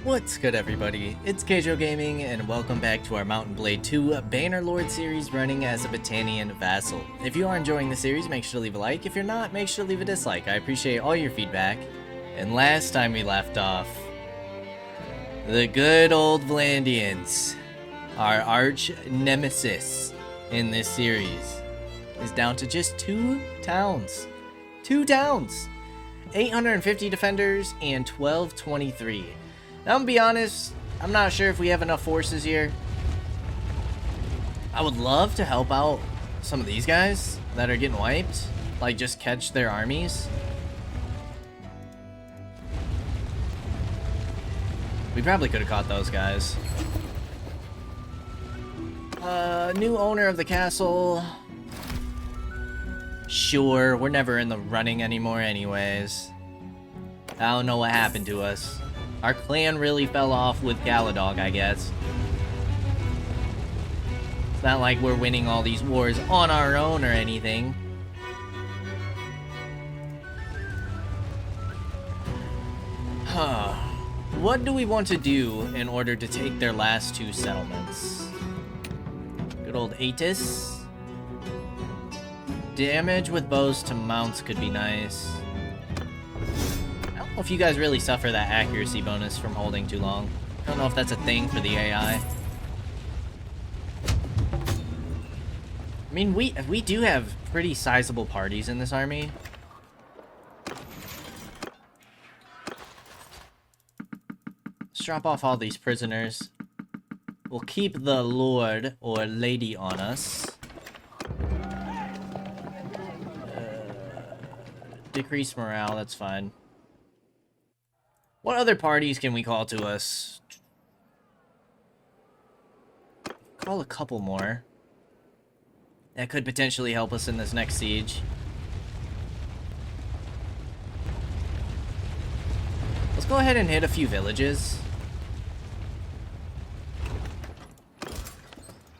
What's good, everybody? It's Kaige-O Gaming, and welcome back to our Mount & Blade 2 Bannerlord series running as a Battanian vassal. If you are enjoying the series, make sure to leave a like. If you're not, make sure to leave a dislike. I appreciate all your feedback. And last time we left off, the good old Vlandians, our arch nemesis in this series, is down to just 2 towns. 2 towns! 850 defenders and 1223. Now, I'm gonna be honest, I'm not sure if we have enough forces here. I would love to help out some of these guys that are getting wiped. Like, just catch their armies. We probably could have caught those guys. New owner of the castle. Sure, we're never in the running anymore anyways. I don't know what happened to us. Our clan really fell off with Galadog, I guess. It's not like we're winning all these wars on our own or anything. What do we want to do in order to take their last 2 settlements? Good old Atis. Damage with bows to mounts could be nice. I don't know if you guys really suffer that accuracy bonus from holding too long. I don't know if that's a thing for the AI. I mean, we do have pretty sizable parties in this army. Let's drop off all these prisoners. We'll keep the lord or lady on us. Decrease morale, that's fine. What other parties can we call to us? Call a couple more. That could potentially help us in this next siege. Let's go ahead and hit a few villages.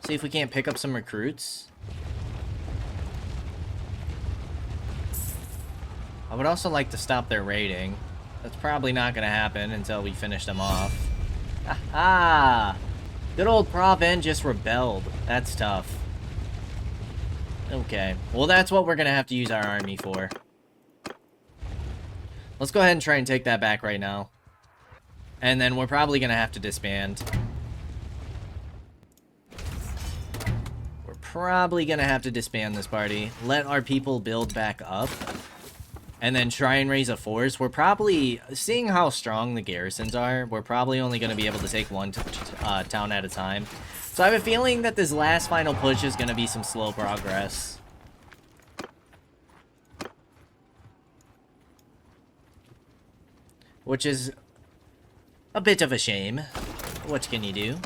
See if we can't pick up some recruits. I would also like to stop their raiding. That's probably not going to happen until we finish them off. Ah! Good old Proven just rebelled. That's tough. Okay. Well, that's what we're going to have to use our army for. Let's go ahead and try and take that back right now. And then we're probably going to have to disband. We're probably going to have to disband this party. Let our people build back up. And then try and raise a force. We're probably, seeing how strong the garrisons are, we're probably only going to be able to take one town at a time. So I have a feeling that this last final push is going to be some slow progress. Which is a bit of a shame. What can you do?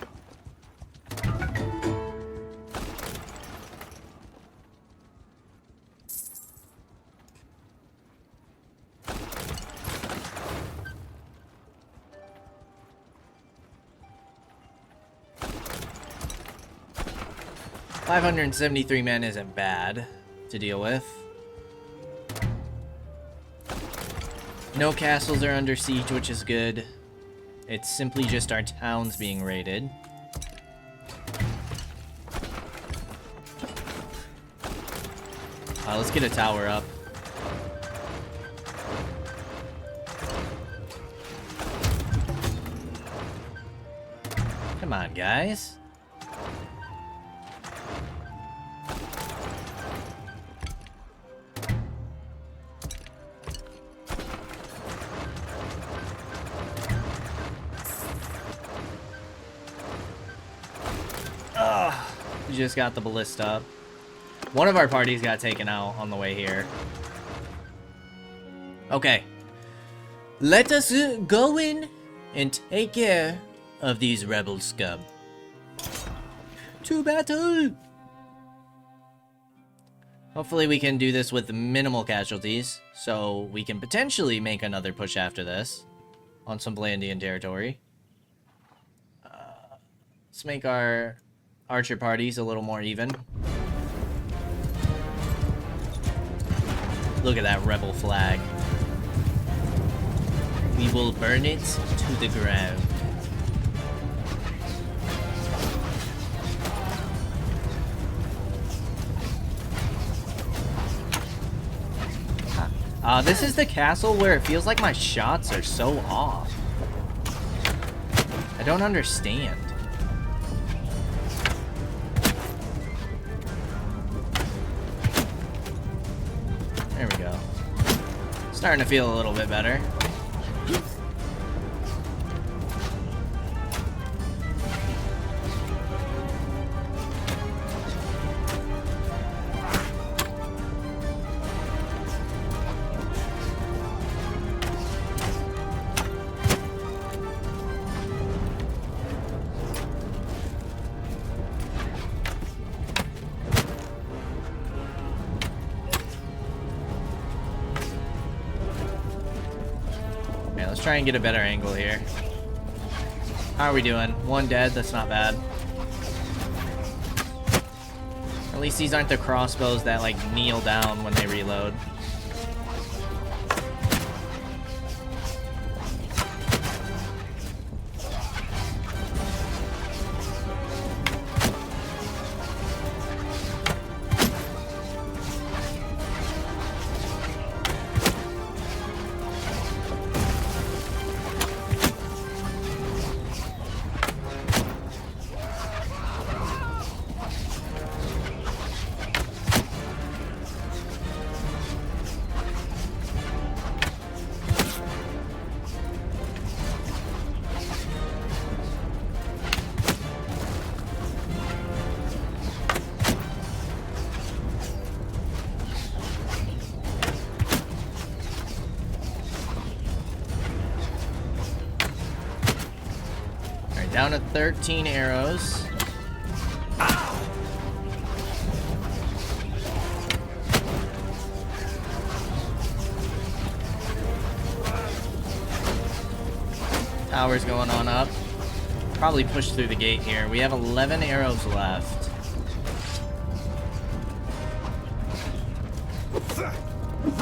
$573 men isn't bad to deal with. No castles are under siege, which is good. It's simply just our towns being raided. Let's get a tower up. Come on, guys. We just got the ballista up. One of our parties got taken out on the way here. Okay. Let us go in and take care of these rebel scum. To battle! Hopefully we can do this with minimal casualties, so we can potentially make another push after this on some Vlandian territory. Let's make our archer parties a little more even. Look at that rebel flag. We will burn it to the ground. This is the castle where it feels like my shots are so off. I don't understand. There we go. Starting to feel a little bit better. Let's try and get a better angle here. How are we doing? One dead, that's not bad. At least these aren't the crossbows that like kneel down when they reload. Down to 13 arrows. Tower's going on up. Probably push through the gate here. We have 11 arrows left.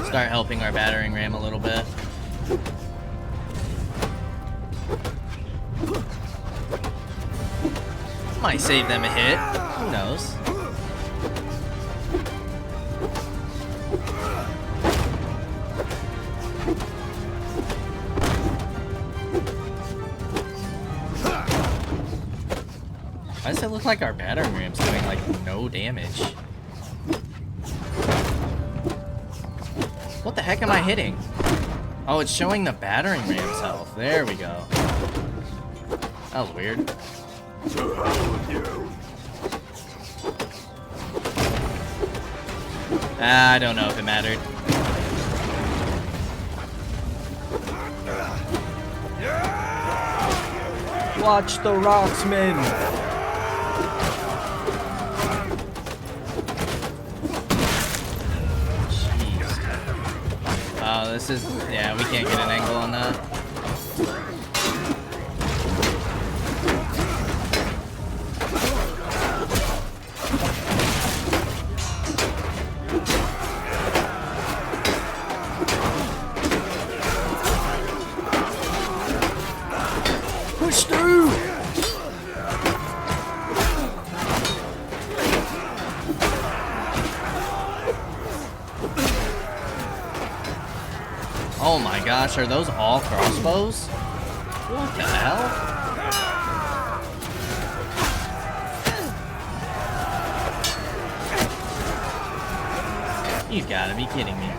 Start helping our battering ram a little bit. Might save them a hit. Who knows? Why does it look like our battering ram's doing like no damage? What the heck am I hitting? Oh, it's showing the battering ram's health. There we go. That was weird. I don't know if it mattered. Watch the rocks, men. Jeez. Oh, this is... yeah, we can't get an angle on that. Push through! Oh my gosh, are those all crossbows? What the hell? You've got to be kidding me.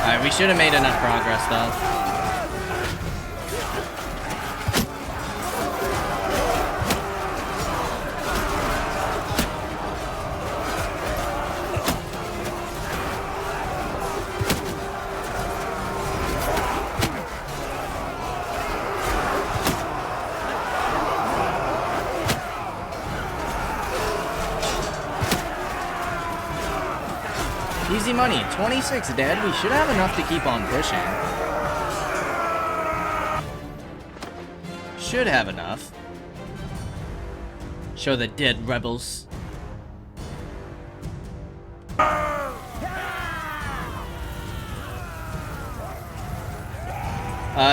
Alright, we should have made enough progress though. Easy money, 26 dead. We should have enough to keep on pushing. Should have enough. Show the dead rebels.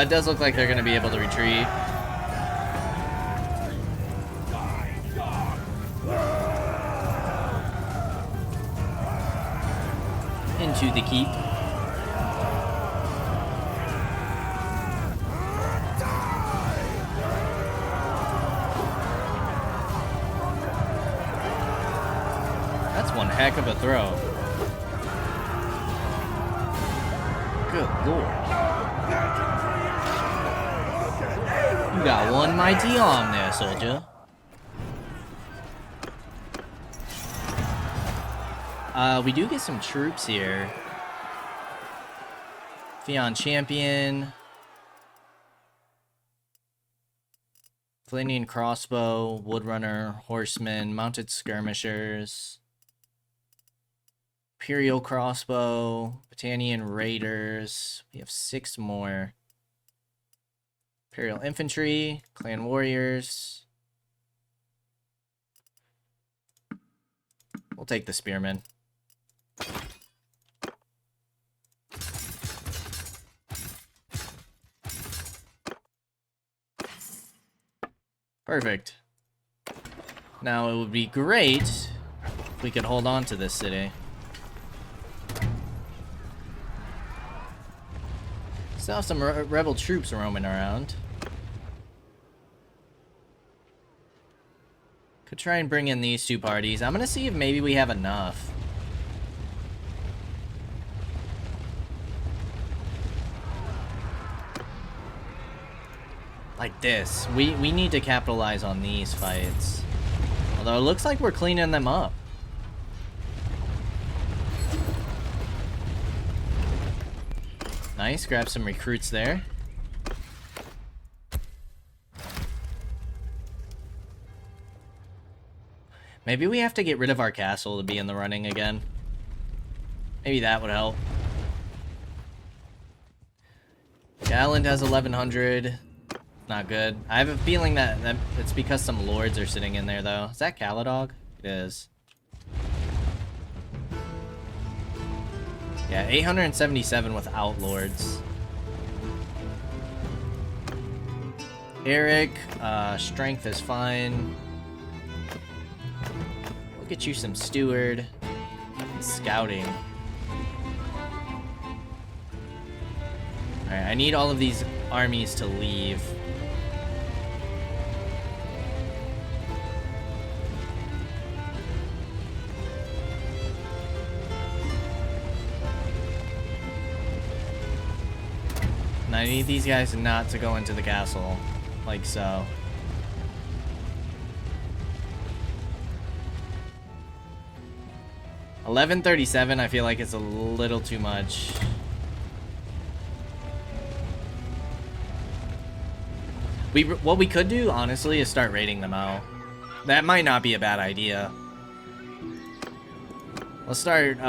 It does look like they're gonna be able to retreat. into the keep. That's one heck of a throw. Good lord. You got one mighty arm there, soldier. We do get some troops here. Vlandian champion. Vlandian crossbow, woodrunner, horseman, mounted skirmishers. Imperial crossbow, Battanian raiders. We have 6 more. Imperial infantry, clan warriors. We'll take the spearmen. Perfect. Now it would be great if we could hold on to this city. Still have some rebel troops roaming around. Could try and bring in these 2 parties. I'm gonna see if maybe we have enough. Like this. We need to capitalize on these fights. Although it looks like we're cleaning them up. Nice, grab some recruits there. Maybe we have to get rid of our castle to be in the running again. Maybe that would help. Galland has 1100. Not good. I have a feeling that it's because some lords are sitting in there, though. Is that Caladog? It is. Yeah, 877 without lords. Eric, strength is fine. We'll get you some steward and scouting. Alright, I need all of these armies to leave. And I need these guys not to go into the castle, like so. $11.37, I feel like it's a little too much. What we could do, honestly, is start raiding them out. That might not be a bad idea. Let's start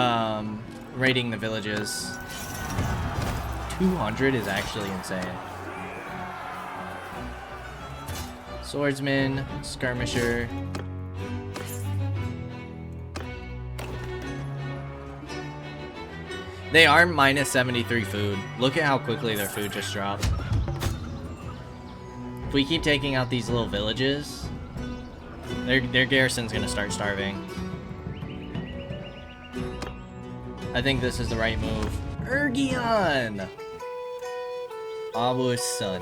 raiding the villages. 200 is actually insane. Swordsman, skirmisher. They are minus 73 food. Look at how quickly their food just dropped. If we keep taking out these little villages, their garrison's gonna start starving. I think this is the right move. Ergion! Abu's son.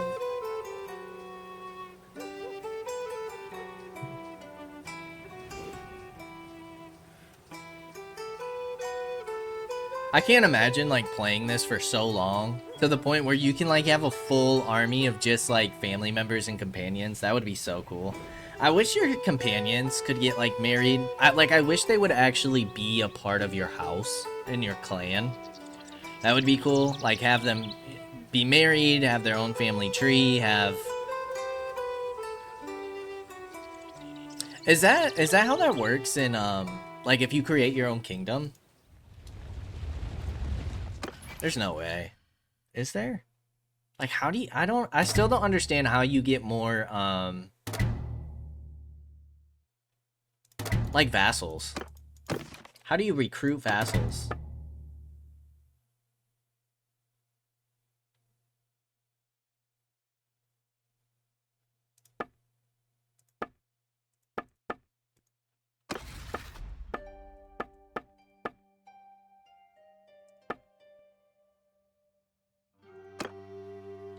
I can't imagine like playing this for so long to the point where you can like have a full army of just like family members and companions. That would be so cool. I wish your companions could get like married. I wish they would actually be a part of your house and your clan. That would be cool. Like have them be married, have their own family tree, have... Is that how that works in like if you create your own kingdom? There's no way. Is there? Like how do you... I still don't understand how you get more like vassals. How do you recruit vassals?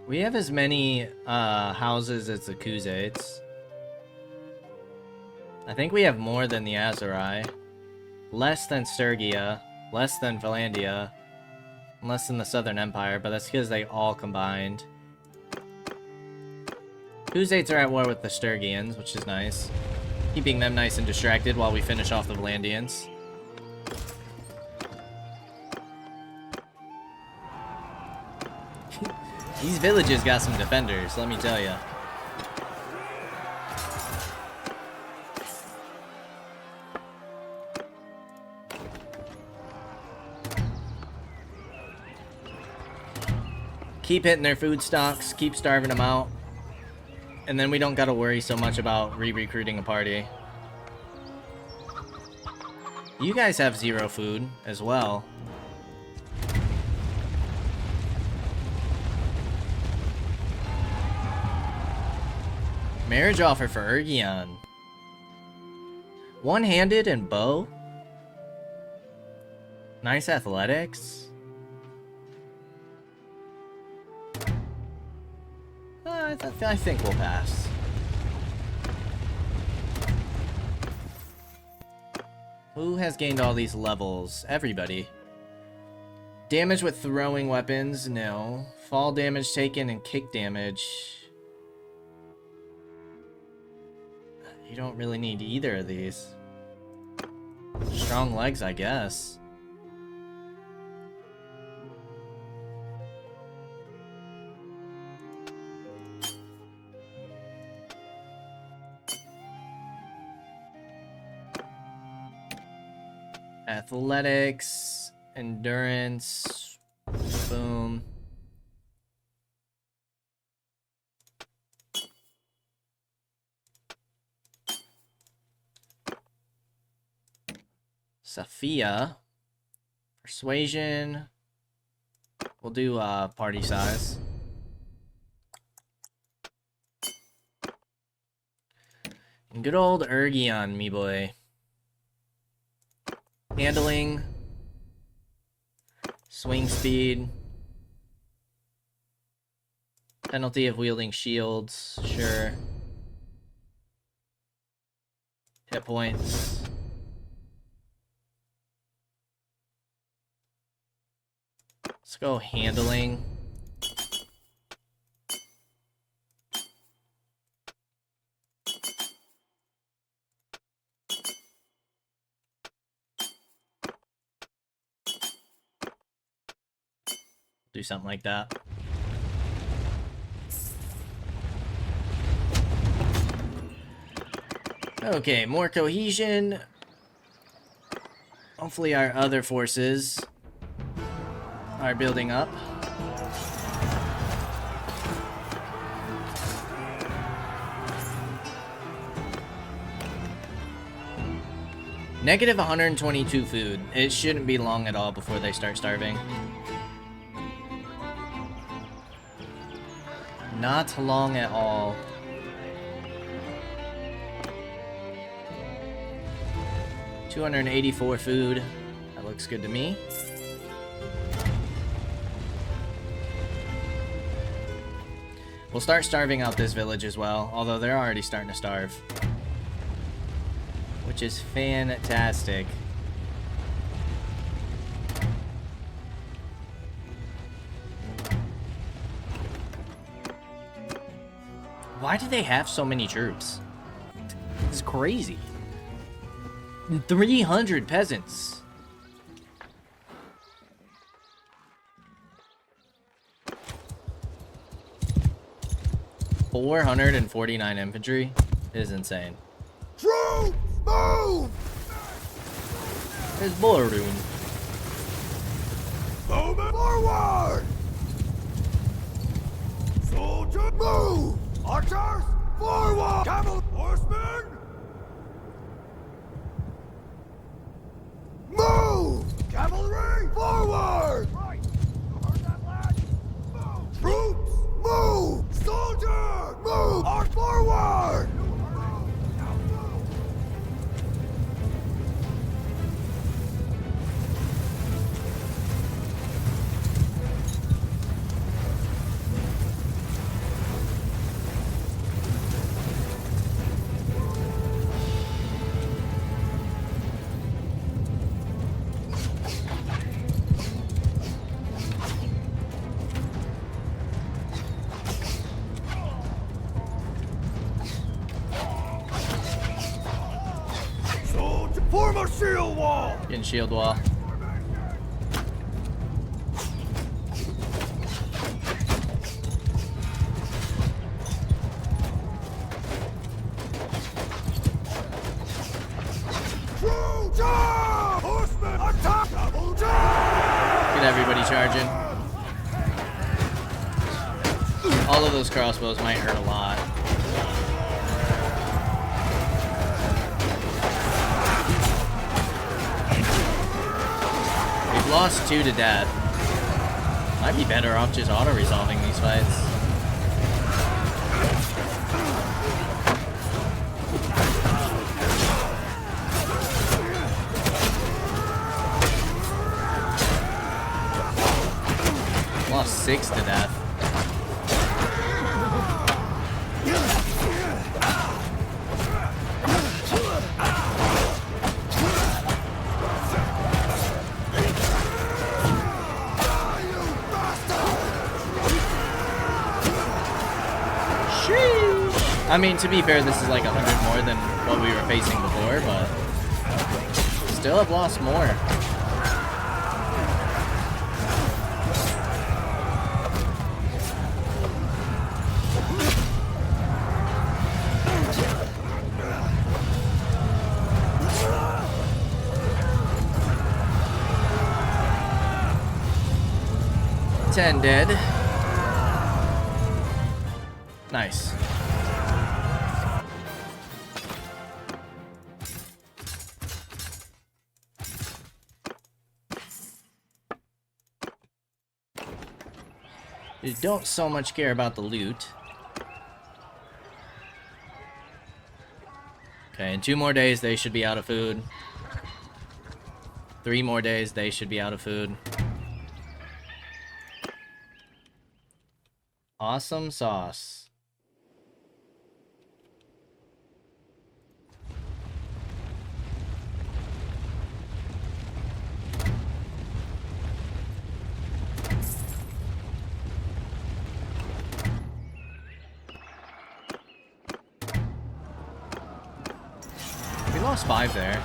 We have as many houses as the Khuzaits. I think we have more than the Azurai. Less than Sturgia. Less than Vlandia. Less than the Southern Empire, but that's because they all combined. Khuzaits are at war with the Sturgians, which is nice. Keeping them nice and distracted while we finish off the Vlandians. These villages got some defenders, let me tell ya. Keep hitting their food stocks, keep starving them out. And then we don't gotta worry so much about re-recruiting a party. You guys have 0 food as well. Marriage offer for Urgion. One-handed and bow. Nice athletics. I think we'll pass. Who has gained all these levels? Everybody. Damage with throwing weapons? No. Fall damage taken and kick damage. You don't really need either of these. Strong legs, I guess. Athletics, endurance, boom. Sophia, persuasion. We'll do party size. And good old Urgion, me boy. Handling, swing speed, penalty of wielding shields, sure. Hit points. Let's go handling. Do something like that. Okay, more cohesion. Hopefully our other forces are building up. Negative 122 food. It shouldn't be long at all before they start starving. Not long at all. $284 food. That looks good to me. We'll start starving out this village as well, although they're already starting to starve. Which is fantastic. Why do they have so many troops? It's crazy. 300 peasants. $449 infantry is insane. Troops, move! There's Ballroom. Moving forward! Soldier, move! Archers, forward! Cavalry, horsemen, move! Cavalry, forward! Right! You heard that, lad? Move! Troops, move! Soldier, move! Arch forward! Now move! Shield wall! Getting shield wall. True charge! Horsemen attack! Double charge! Get everybody charging. All of those crossbows might hurt a lot. We've lost 2 to death. Might be better off just auto-resolving these fights. Lost 6 to death. I mean, to be fair, this is like 100 more than what we were facing before, but still have lost more. Ten dead. Nice. You don't so much care about the loot. Okay, in 2 more days they should be out of food. 3 more days they should be out of food. Awesome sauce. We lost 5 there.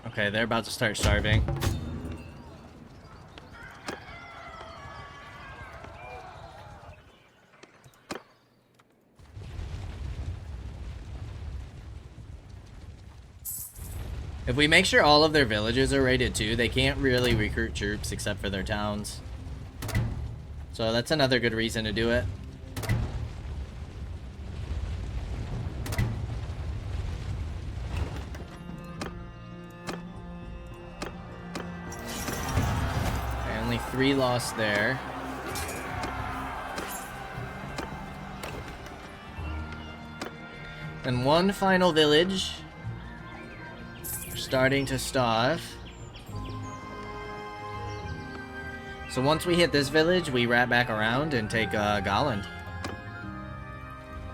Okay, they're about to start starving. If we make sure all of their villages are raided too, they can't really recruit troops except for their towns. So that's another good reason to do it. Okay, only 3 lost there. And 1 final village. Starting to starve. So once we hit this village, we wrap back around and take Golland.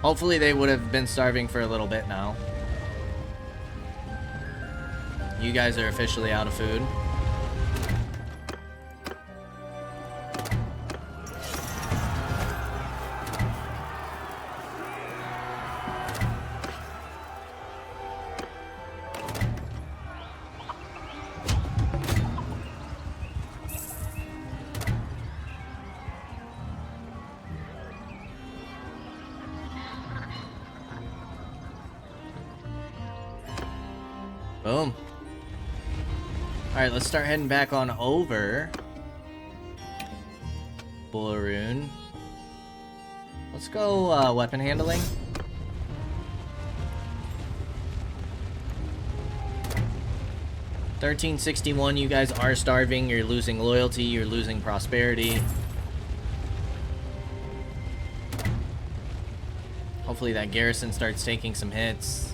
Hopefully they would have been starving for a little bit now. You guys are officially out of food. Boom. Alright, let's start heading back on over. Bullaroon. Let's go weapon handling. $1361, you guys are starving, you're losing loyalty, you're losing prosperity. Hopefully that garrison starts taking some hits.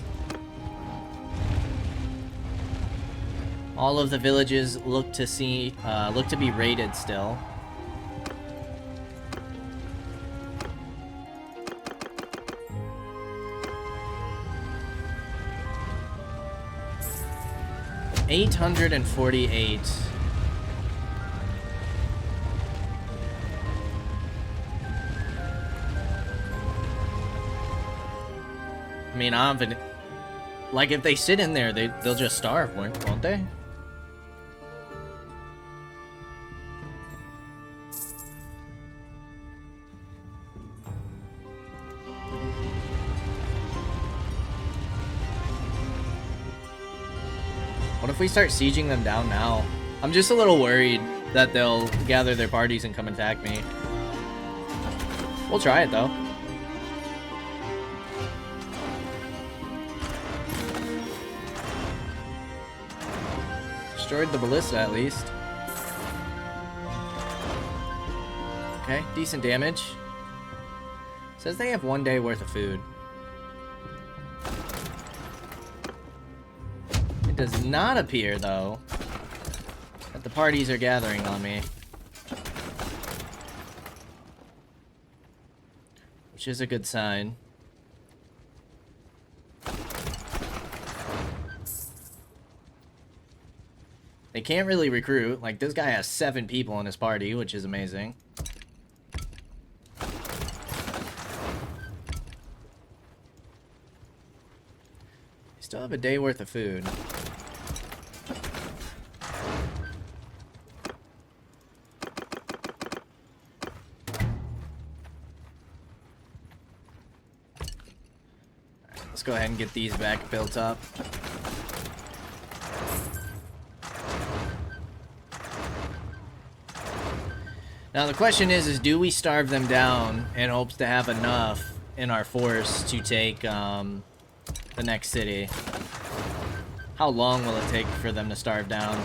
All of the villages look to be raided still. 848. I mean, I don't even... Like, if they sit in there, they'll just starve, won't they? What if we start sieging them down now? I'm just a little worried that they'll gather their parties and come attack me. We'll try it, though. Destroyed the ballista, at least. Okay, decent damage. Says they have 1 day worth of food. It does not appear, though, that the parties are gathering on me. Which is a good sign. They can't really recruit. Like, this guy has 7 people in his party, which is amazing. They still have a day worth of food. Alright, let's go ahead and get these back built up. Now the question is do we starve them down in hopes to have enough in our force to take the next city? How long will it take for them to starve down?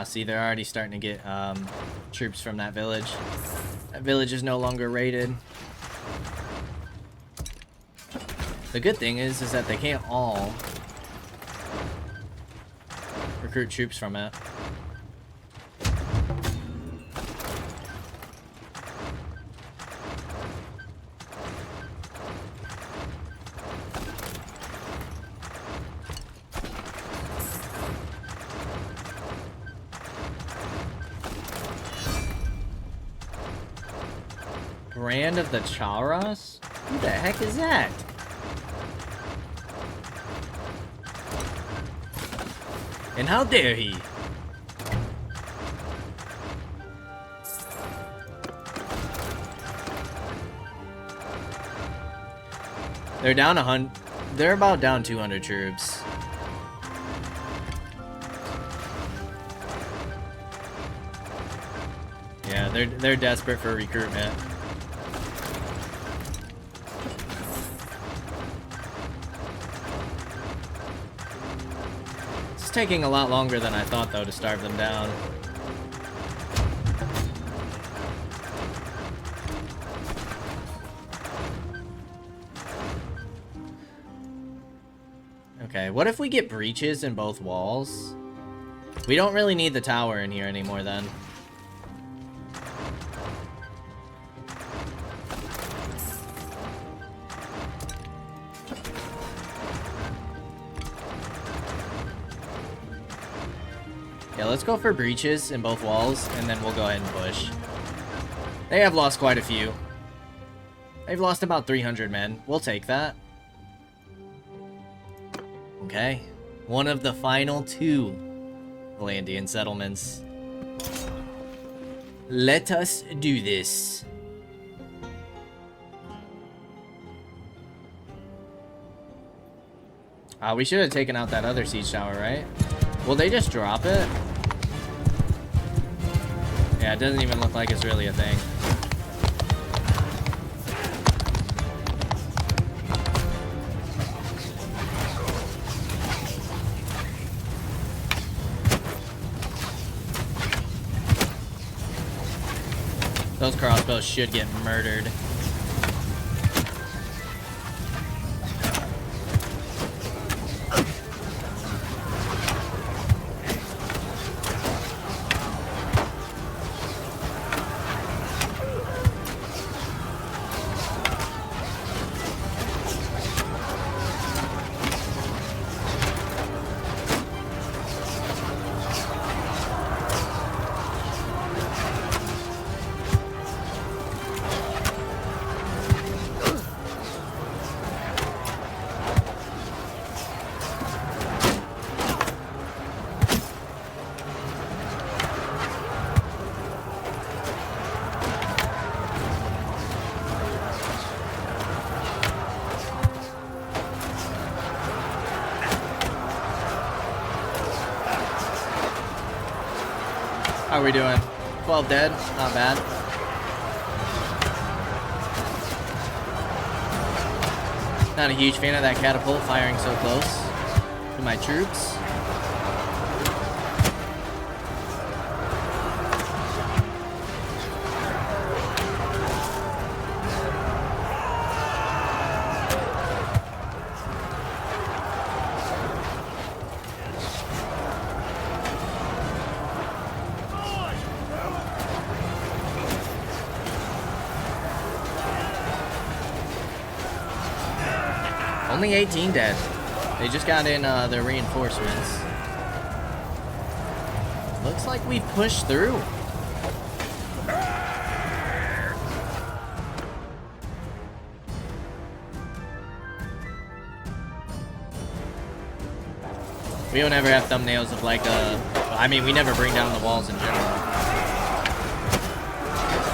See, they're already starting to get troops from that village. That village is no longer raided. The good thing is that they can't all recruit troops from it. Brand of the Charas? Who the heck is that? And how dare he? They're down 100. They're about down 200 troops. Yeah, they're desperate for recruitment. It's taking a lot longer than I thought, though, to starve them down. Okay, what if we get breaches in both walls? We don't really need the tower in here anymore, then. Yeah, let's go for breaches in both walls, and then we'll go ahead and push. They have lost quite a few. They've lost about 300 men. We'll take that. Okay. One of the final 2 Vlandian settlements. Let us do this. We should have taken out that other siege tower, right? Will they just drop it? Yeah, it doesn't even look like it's really a thing. Those crossbows should get murdered. How are we doing? 12 dead, not bad. Not a huge fan of that catapult firing so close to my troops. Only 18 dead. They just got in their reinforcements. Looks like we've pushed through. We don't ever have thumbnails of like I mean, we never bring down the walls in general.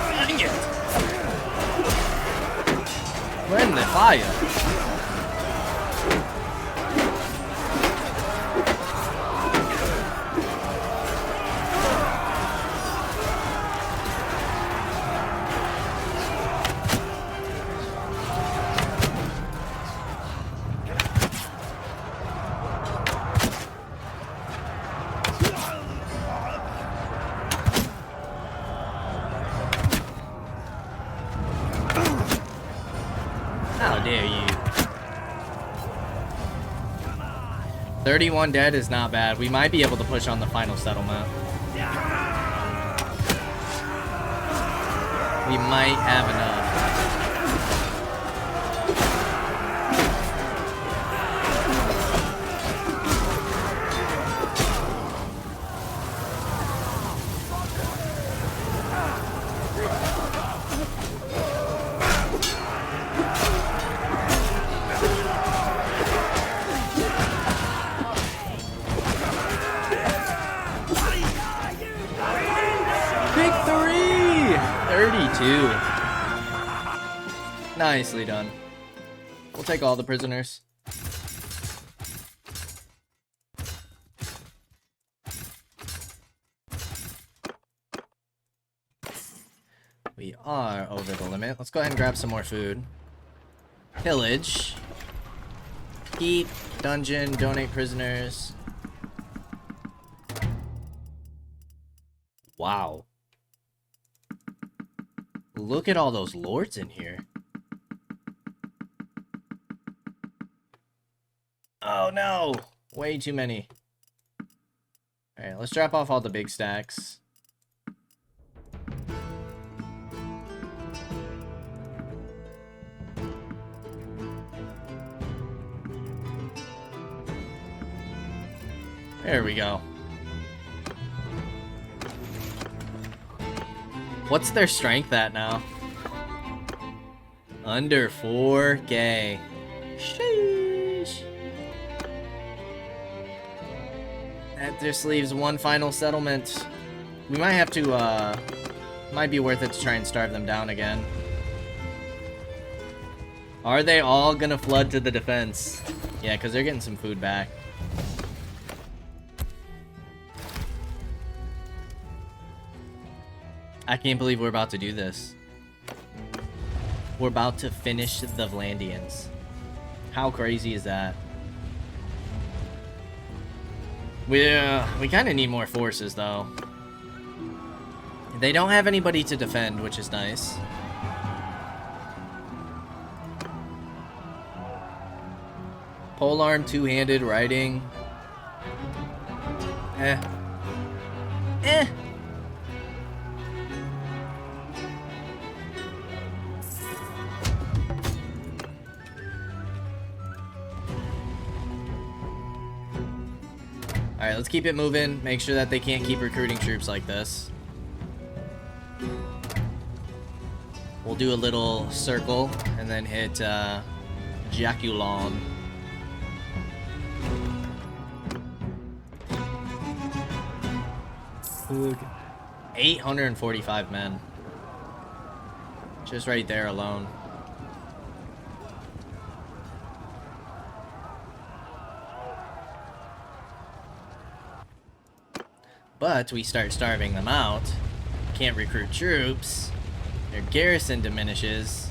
Dang it! We're in the fire. How dare you? 31 dead is not bad. We might be able to push on the final settlement. We might have enough. Victory! 32. Nicely done. We'll take all the prisoners. We are over the limit. Let's go ahead and grab some more food. Pillage. Keep. Dungeon. Donate prisoners. Wow. Look at all those lords in here. Oh no! Way too many. Alright, let's drop off all the big stacks. There we go. What's their strength at now? Under 4K. Sheesh. That just leaves one final settlement. We might have to, might be worth it to try and starve them down again. Are they all gonna flood to the defense? Yeah, because they're getting some food back. I can't believe we're about to do this. We're about to finish the Vlandians. How crazy is that? We kind of need more forces, though. They don't have anybody to defend, which is nice. Polearm, two-handed, riding. Eh. Alright, let's keep it moving. Make sure that they can't keep recruiting troops like this. We'll do a little circle and then hit Jaculon. Okay. 845 men. Just right there alone. But we start starving them out. Can't recruit troops. Their garrison diminishes.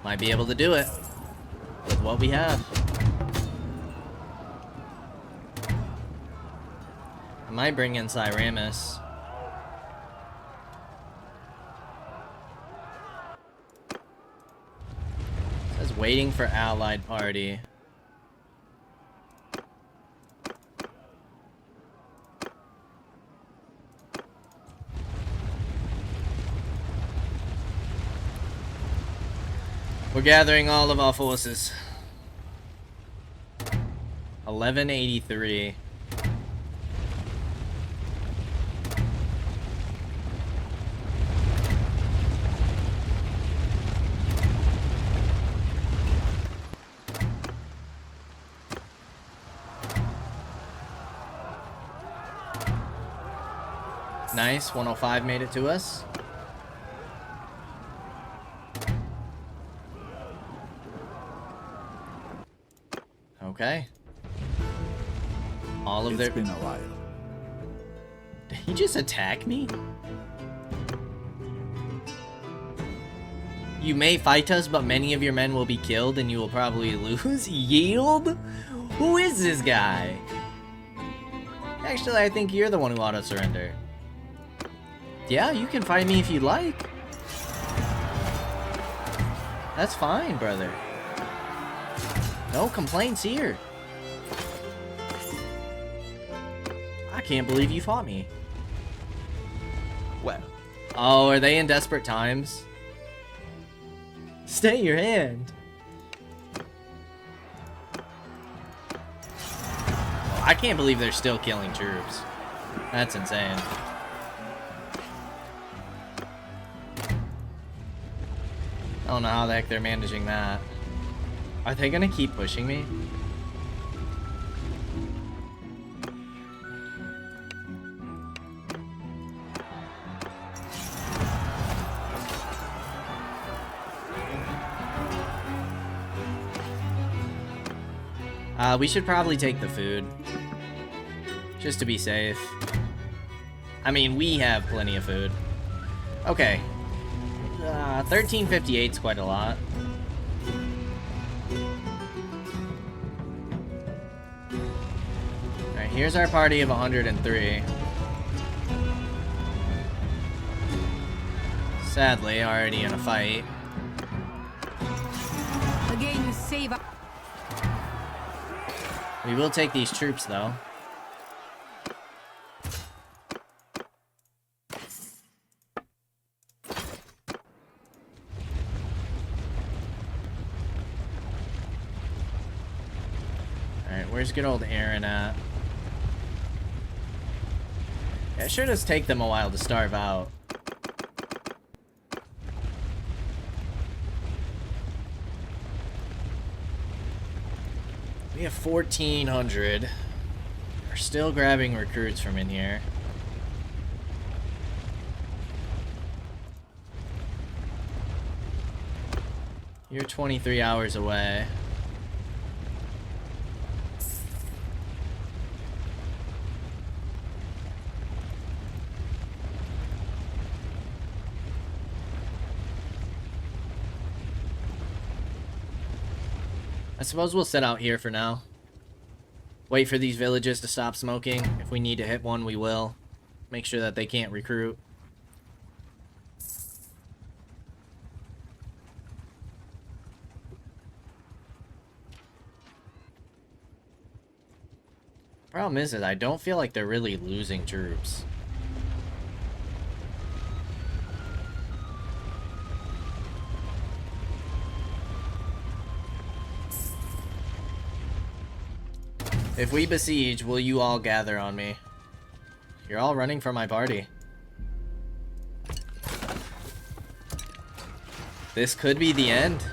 Might be able to do it with what we have. I might bring in Cyramus. It says waiting for allied party. We're gathering all of our forces. 1183. Nice, 105 made it to us. Okay. All of their... It's been a while. Did he just attack me? You may fight us, but many of your men will be killed and you will probably lose. Yield? Who is this guy? Actually, I think you're the one who ought to surrender. Yeah, you can fight me if you'd like. That's fine, brother. No complaints here. I can't believe you fought me. Well. Oh, are they in desperate times? Stay your hand. Oh, I can't believe they're still killing troops. That's insane. I don't know how the heck they're managing that. Are they gonna keep pushing me? We should probably take the food. Just to be safe. I mean, we have plenty of food. Okay. 1358 is quite a lot. Alright, here's our party of 103. Sadly, already in a fight. Again, you save up. We will take these troops, though. Alright, where's good old Aaron at? Yeah, it sure does take them a while to starve out. We have 1,400. We're still grabbing recruits from in here. You're 23 hours away. I suppose we'll sit out here for now. Wait for these villages to stop smoking. If we need to hit one, we will. Make sure that they can't recruit. Problem is that I don't feel like they're really losing troops. If we besiege, will you all gather on me? You're all running for my party. This could be the end.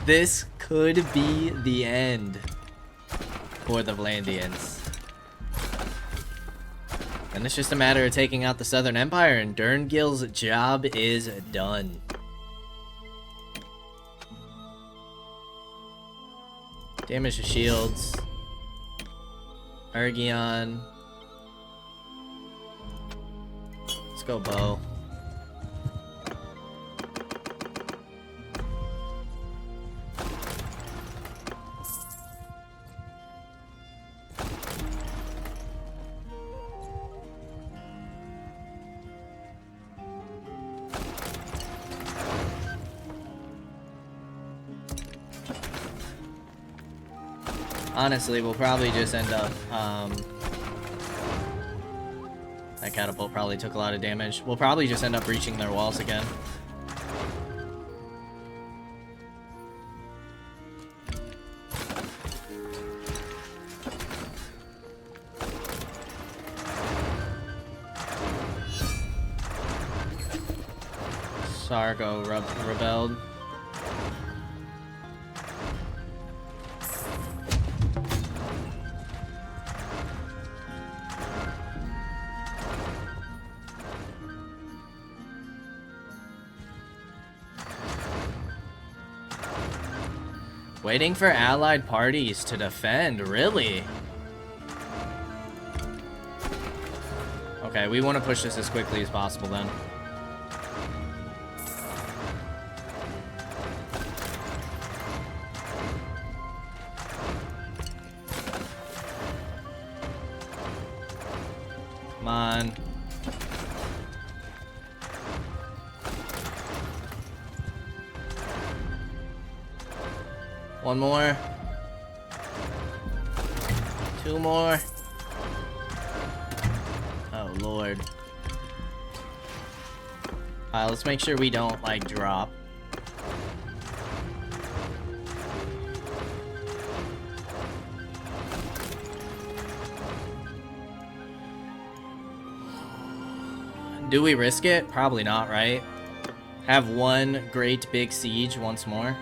This could be the end for the Vlandians. And it's just a matter of taking out the Southern Empire, and Derngil's job is done. Damage to shields. Ergion. Let's go bow. Honestly, we'll probably just end up, that catapult probably took a lot of damage. We'll probably just end up breaching their walls again. Sargo rebelled. Waiting for allied parties to defend, really? Okay, we want to push this as quickly as possible then. Come on. One more. Two more. Oh, Lord. Let's make sure we don't, like, drop. Do we risk it? Probably not, right? Have one great big siege once more.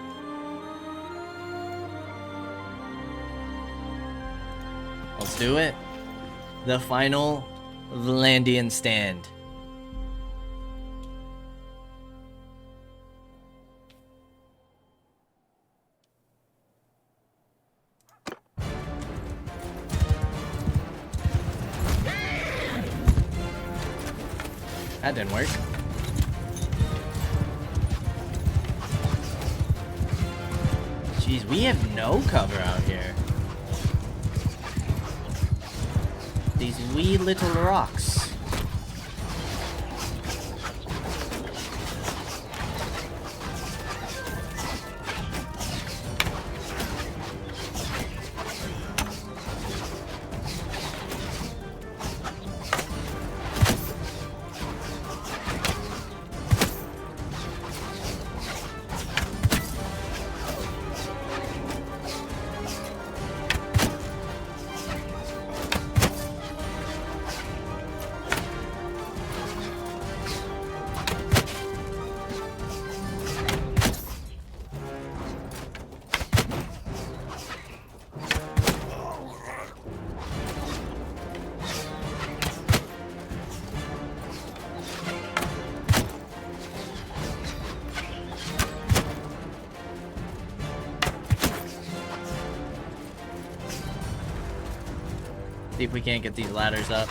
Let's do it. The final Vlandian stand. That didn't work. Jeez, we have no cover out here. These wee little rocks. See if we can't get these ladders up.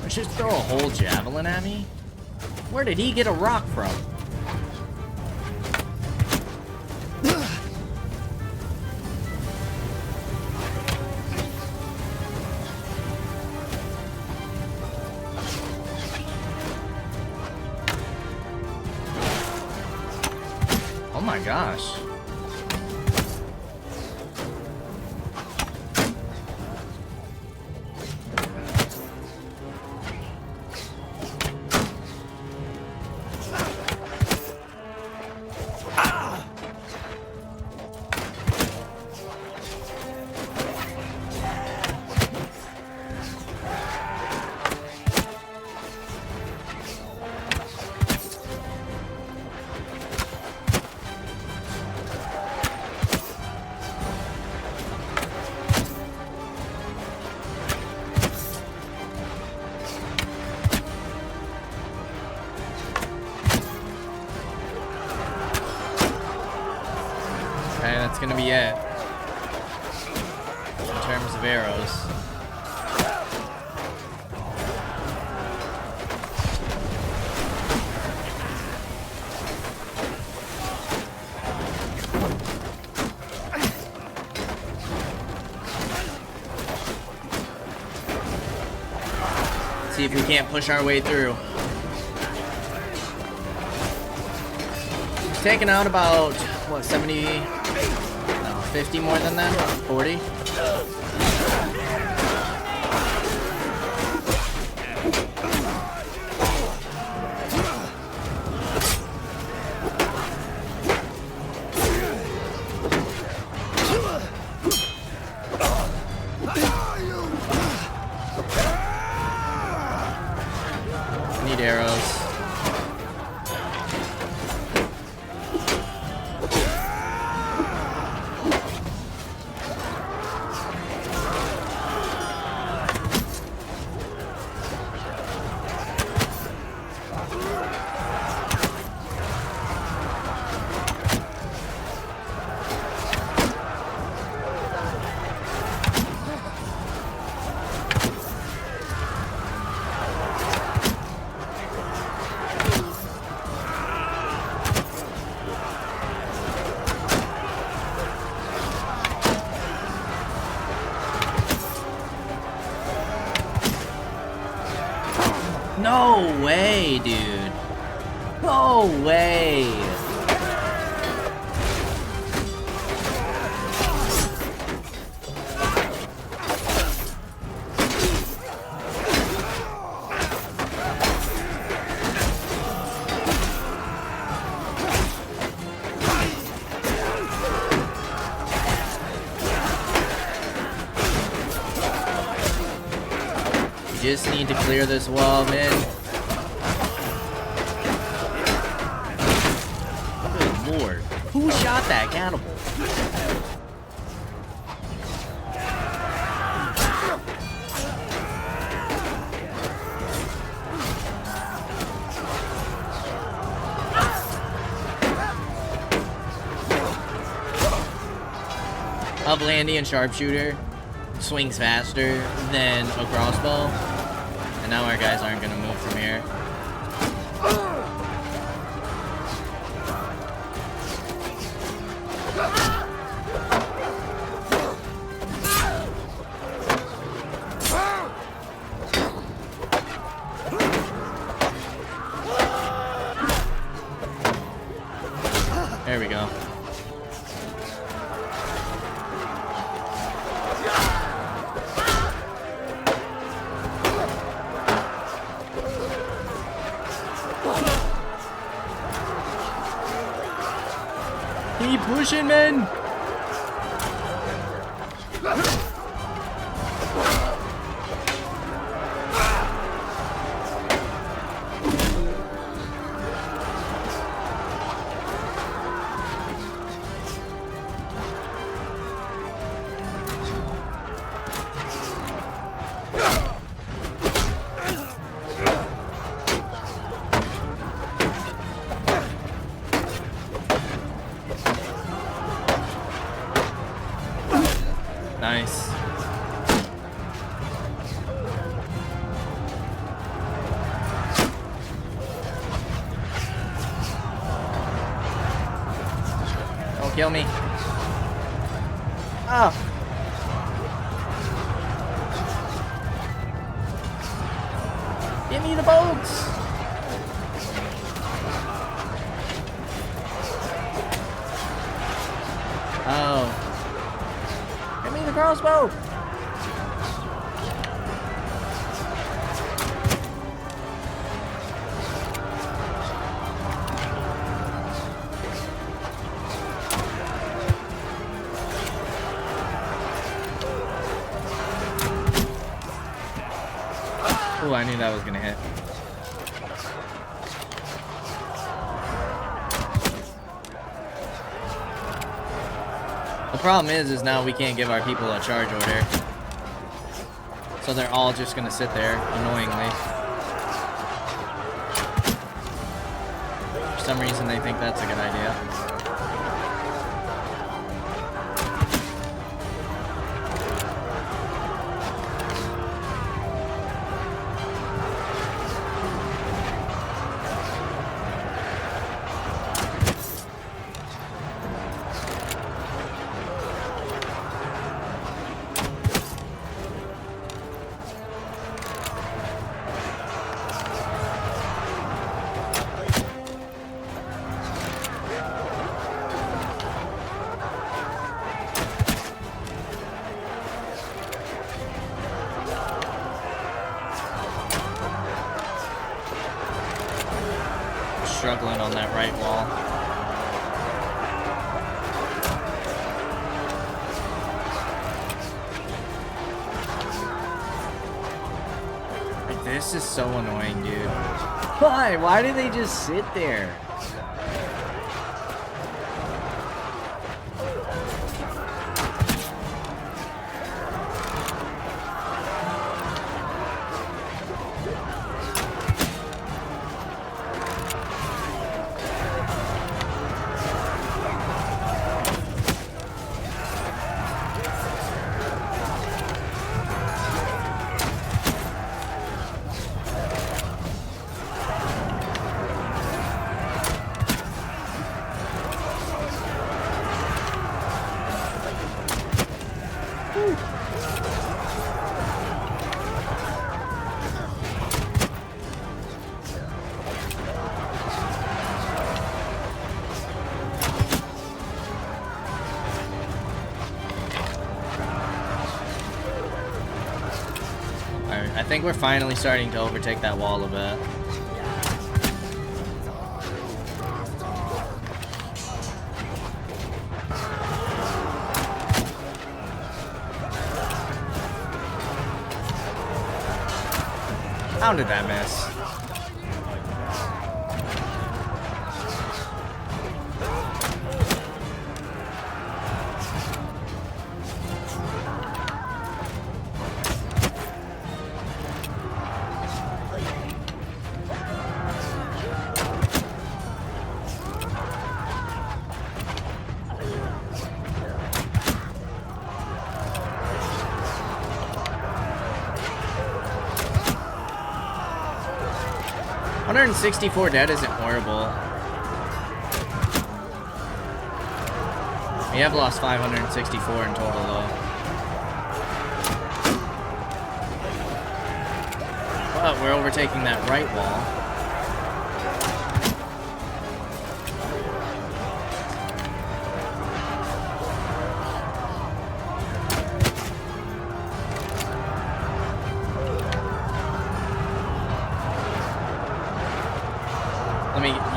Let's just throw a whole javelin at me? Where did he get a rock from? Oh my gosh. be it in terms of arrows. See if we can't push our way through. He's taking out about, what, 70? No, 50 more than that? 40? Need arrows. No way, dude. No way. Just need to clear this wall, man. Good lord. Who shot that cannibal? A Vlandian sharpshooter swings faster than a crossbow. And now our guys aren't gonna move from here. There we go. Keep pushing, men! Nice. Don't kill me. Oh. Give me the bolts. Oh. Give me the crossbow! Oh, I knew that was gonna hit. The problem is now we can't give our people a charge order. So they're all just gonna sit there, annoyingly. For some reason they think that's a good idea. struggling on that right wall. Like, this is so annoying, dude. Why? Why do they just sit there? I think we're finally starting to overtake that wall a bit. How did that miss? $164 dead isn't horrible. We have lost 564 in total though. But we're overtaking that right wall.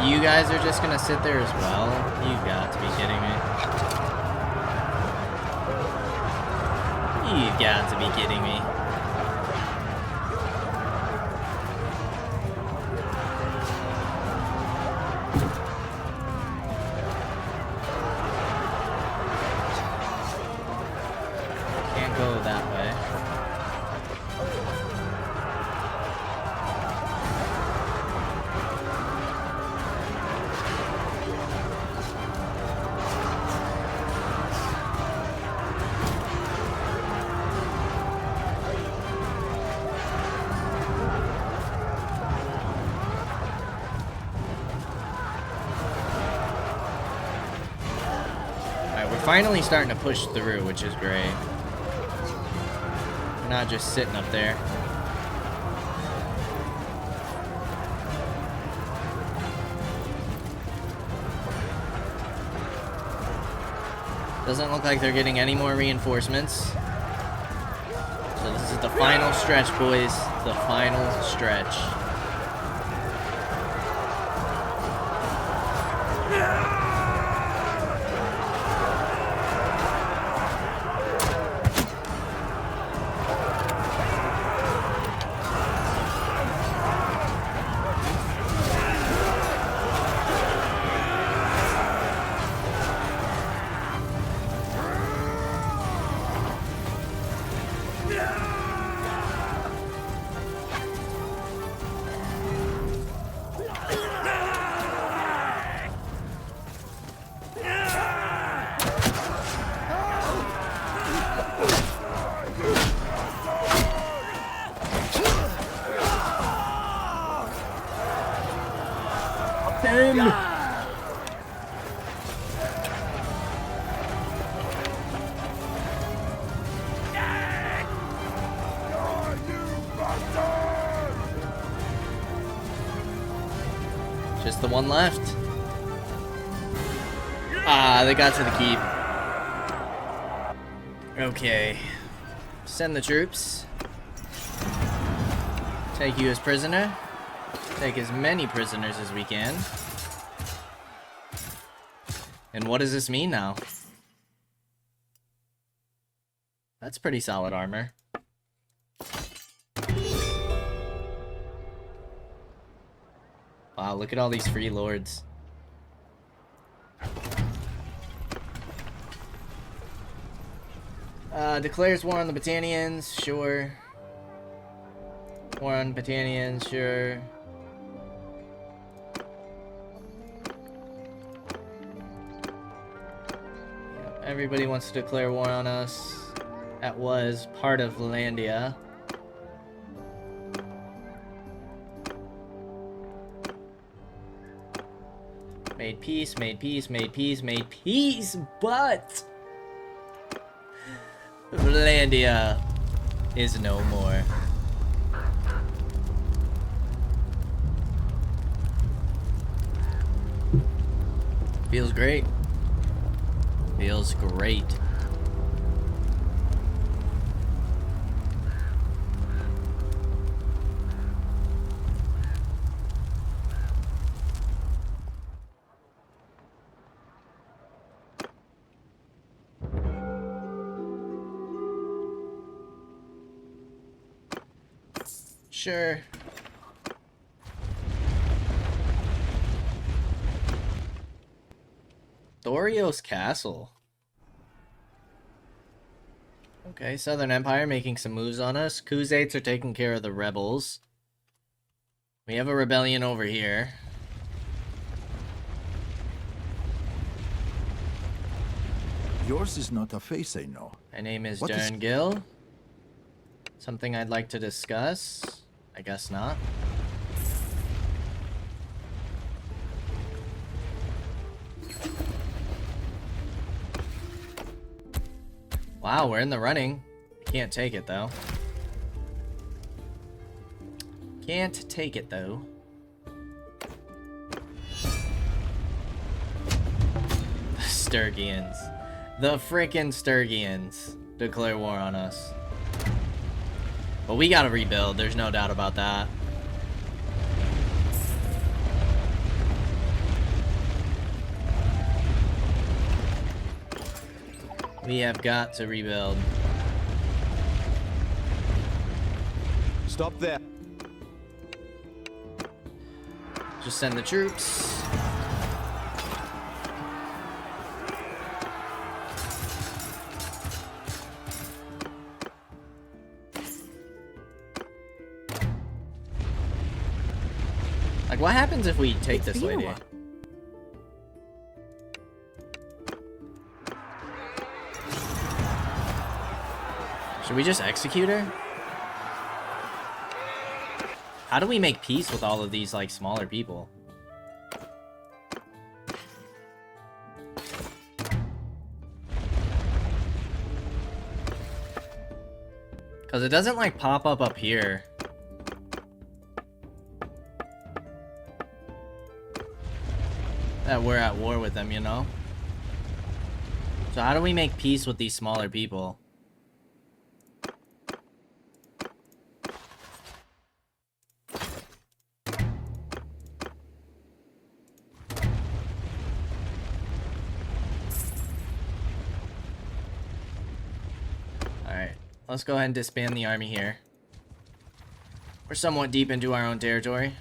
You guys are just gonna sit there as well? You've got to be kidding me. You've got to be kidding me. Can't go that way. Finally starting to push through, which is great. We're not just sitting up there. Doesn't look like they're getting any more reinforcements. So this is the final stretch, boys. The final stretch. Just the one left. Ah, they got to the keep. Okay. Send the troops. Take you as prisoner. Take as many prisoners as we can. And what does this mean now? That's pretty solid armor. Wow, look at all these free lords. Declares war on the Battanians, sure. War on Battanians, sure. Yep, everybody wants to declare war on us. That was part of Vlandia. Made peace, made peace, made peace, made peace, but Vlandia is no more. Feels great. Feels great. Sure. Dorios Castle. Okay, Southern Empire making some moves on us. Khuzaits are taking care of the rebels. We have a rebellion over here. Yours is not a face I know. My name is What is- Derngill. Something I'd like to discuss? I guess not. Wow, we're in the running. Can't take it though. Can't take it though. The Sturgians. The frickin' Sturgians declare war on us. But we gotta rebuild, there's no doubt about that. We have got to rebuild. Stop there. Just send the troops. Like, what happens if we take this lady? Should we just execute her? How do we make peace with all of these, like, smaller people? Because it doesn't, like, pop up here. That we're at war with them, you know? So how do we make peace with these smaller people? Alright, let's go ahead and disband the army here. We're somewhat deep into our own territory.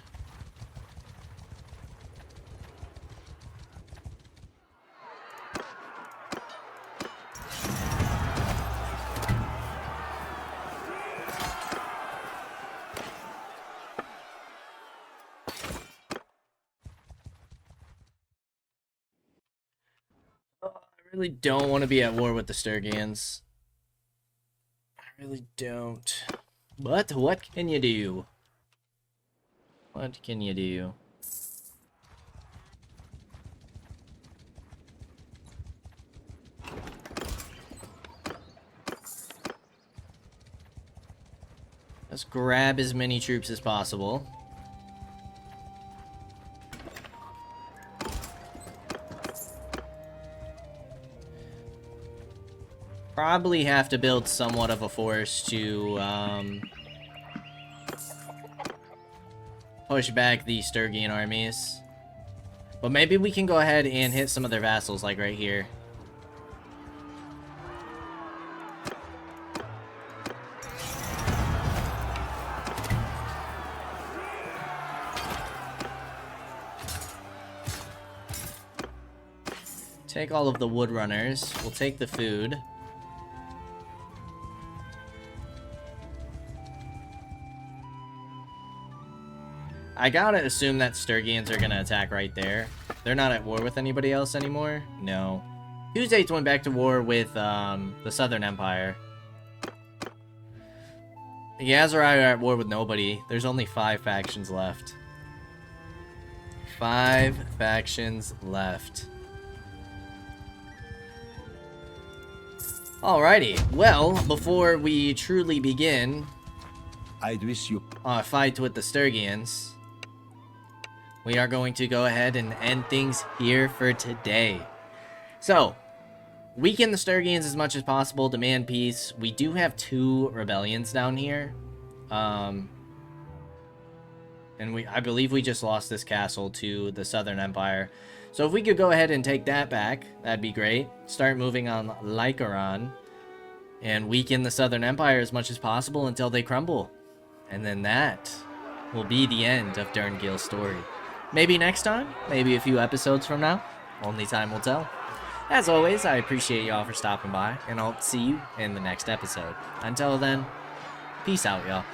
I really don't want to be at war with the Sturgians. I really don't. But what can you do? What can you do? Let's grab as many troops as possible. Probably have to build somewhat of a force to push back the Sturgian armies. But maybe we can go ahead and hit some of their vassals, like right here. Take all of the wood runners. We'll take the food. I gotta assume that Sturgians are gonna attack right there. They're not at war with anybody else anymore? No. Huzates went back to war with the Southern Empire. The Azerai are at war with nobody. There's only 5 factions left. 5 factions left. Alrighty, well, before we truly begin I'd wish you... a fight with the Sturgians, we are going to go ahead and end things here for today. So, weaken the Sturgians as much as possible, demand peace. We do have 2 rebellions down here. And I believe we just lost this castle to the Southern Empire. So if we could go ahead and take that back, that'd be great. Start moving on Lycaron and weaken the Southern Empire as much as possible until they crumble. And then that will be the end of Derngil's story. Maybe next time, maybe a few episodes from now. Only time will tell. As always, I appreciate y'all for stopping by, and I'll see you in the next episode. Until then, peace out, y'all.